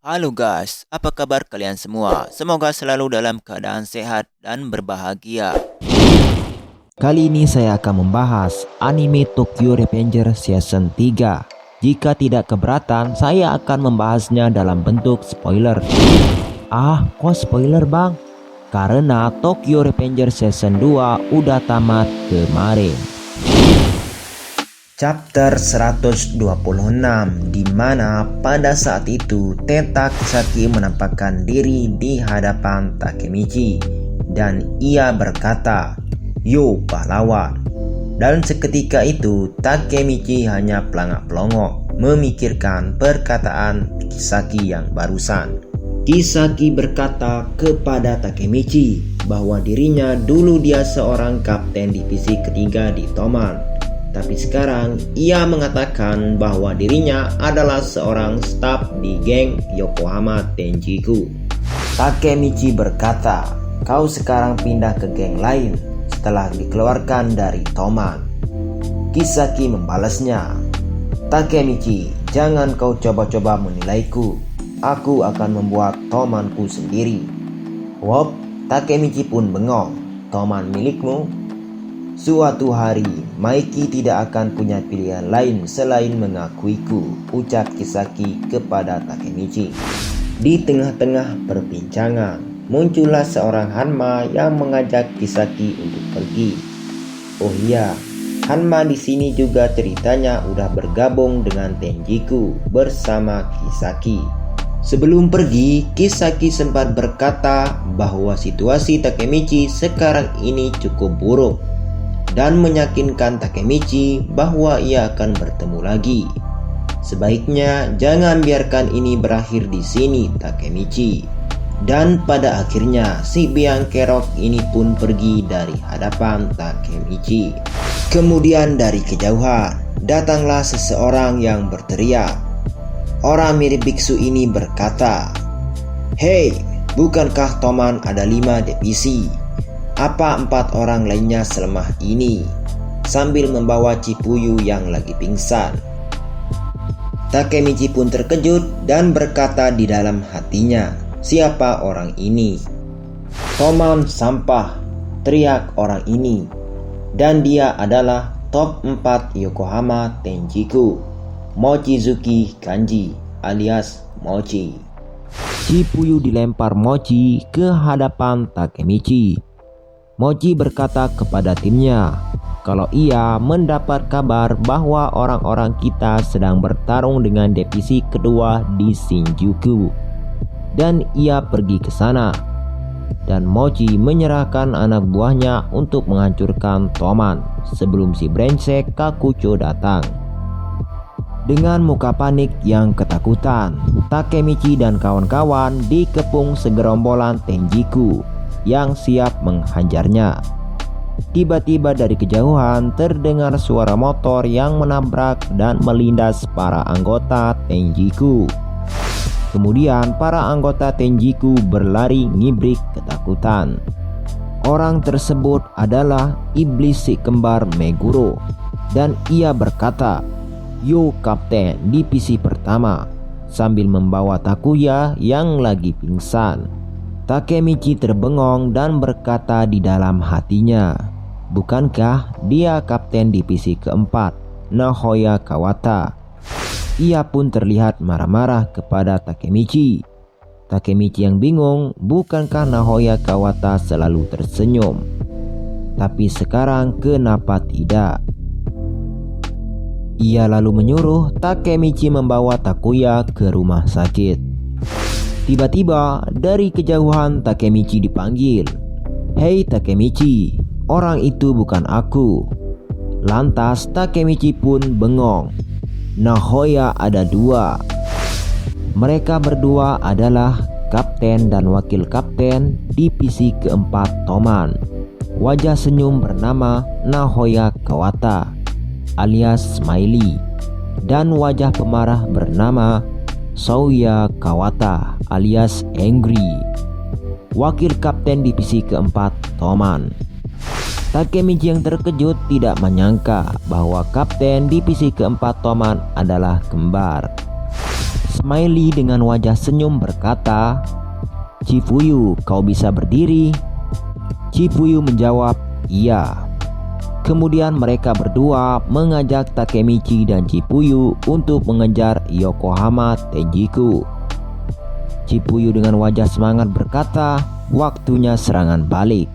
Halo guys, apa kabar kalian semua? Semoga selalu dalam keadaan sehat dan berbahagia. Kali ini saya akan membahas anime Tokyo Revenger Season 3. Jika tidak keberatan, saya akan membahasnya dalam bentuk spoiler. Kok spoiler bang? Karena Tokyo Revenger Season 2 udah tamat kemarin. Chapter 126, di mana pada saat itu Teta Kisaki menampakkan diri di hadapan Takemichi dan ia berkata, "Yo pahlawan." Dan seketika itu Takemichi hanya pelangak-pelongok memikirkan perkataan Kisaki yang barusan. Kisaki berkata kepada Takemichi bahwa dirinya dulu dia seorang kapten divisi ketiga di Toman. Tapi sekarang ia mengatakan bahwa dirinya adalah seorang staf di geng Yokohama Tenjiku. Takemichi berkata, "Kau sekarang pindah ke geng lain setelah dikeluarkan dari Toman." Kisaki membalasnya, "Takemichi, jangan kau coba-coba menilaiku. Aku akan membuat Tomanku sendiri." Wop, Takemichi pun bengong. "Toman milikmu? Suatu hari, Maiki tidak akan punya pilihan lain selain mengakuiku," ucap Kisaki kepada Takemichi. Di tengah-tengah perbincangan, muncullah seorang Hanma yang mengajak Kisaki untuk pergi. Oh iya, Hanma di sini juga ceritanya udah bergabung dengan Tenjiku bersama Kisaki. Sebelum pergi, Kisaki sempat berkata bahwa situasi Takemichi sekarang ini cukup buruk dan meyakinkan Takemichi bahwa ia akan bertemu lagi. "Sebaiknya jangan biarkan ini berakhir di sini, Takemichi." Dan pada akhirnya si biang kerok ini pun pergi dari hadapan Takemichi. Kemudian dari kejauhan datanglah seseorang yang berteriak. Orang mirip biksu ini berkata, "Hei, bukankah Toman ada 5 divisi? Apa 4 orang lainnya selemah ini?" Sambil membawa Cipuyu yang lagi pingsan. Takemichi pun terkejut dan berkata di dalam hatinya, "Siapa orang ini?" "Toman sampah," teriak orang ini. "Dan dia adalah top 4 Yokohama Tenjiku, Mochizuki Kanji alias Mochi." Cipuyu dilempar Mochi ke hadapan Takemichi. Mochi berkata kepada timnya kalau ia mendapat kabar bahwa orang-orang kita sedang bertarung dengan divisi kedua di Shinjuku, dan ia pergi ke sana. Dan Mochi menyerahkan anak buahnya untuk menghancurkan Toman sebelum si brengsek Kakucho datang. Dengan muka panik yang ketakutan, Takemichi dan kawan-kawan dikepung segerombolan Tenjiku yang siap menghajarnya. Tiba-tiba dari kejauhan terdengar suara motor yang menabrak dan melindas para anggota Tenjiku. Kemudian para anggota Tenjiku berlari ngibrik ketakutan. Orang tersebut adalah iblis si kembar Meguro, dan ia berkata, "Yo kapten divisi pertama," sambil membawa Takuya yang lagi pingsan. Takemichi terbengong dan berkata di dalam hatinya, bukankah dia kapten divisi keempat, Nahoya Kawata? Ia pun terlihat marah-marah kepada Takemichi. Takemichi yang bingung, bukankah Nahoya Kawata selalu tersenyum? Tapi sekarang kenapa tidak? Ia lalu menyuruh Takemichi membawa Takuya ke rumah sakit. Tiba-tiba dari kejauhan Takemichi dipanggil. "Hei Takemichi, orang itu bukan aku." Lantas Takemichi pun bengong. Nahoya ada 2. Mereka berdua adalah kapten dan wakil kapten divisi keempat Toman. Wajah senyum bernama Nahoya Kawata alias Smiley, dan wajah pemarah bernama Soya Kawata alias Angry, wakil kapten divisi keempat Toman. Takemichi yang terkejut tidak menyangka bahwa kapten divisi keempat Toman adalah kembar. Smiley dengan wajah senyum berkata, "Chifuyu, kau bisa berdiri?" Chifuyu menjawab, "Iya." Kemudian mereka berdua mengajak Takemichi dan Chifuyu untuk mengejar Yokohama Tenjiku. Chifuyu dengan wajah semangat berkata, "Waktunya serangan balik."